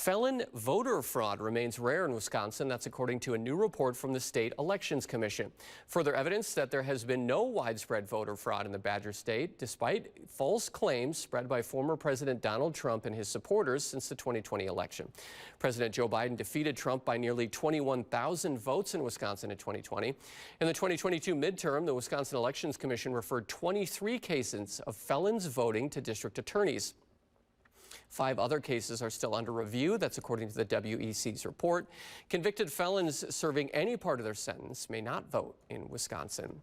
Felon voter fraud remains rare in Wisconsin. That's according to a new report from the State Elections Commission. Further evidence that there has been no widespread voter fraud in the Badger State, despite false claims spread by former President Donald Trump and his supporters since the 2020 election. President Joe Biden defeated Trump by nearly 21,000 votes in Wisconsin in 2020. In the 2022 midterm, the Wisconsin Elections Commission referred 23 cases of felons voting to district attorneys. 5 other cases are still under review. That's according to the WEC's report. Convicted felons serving any part of their sentence may not vote in Wisconsin.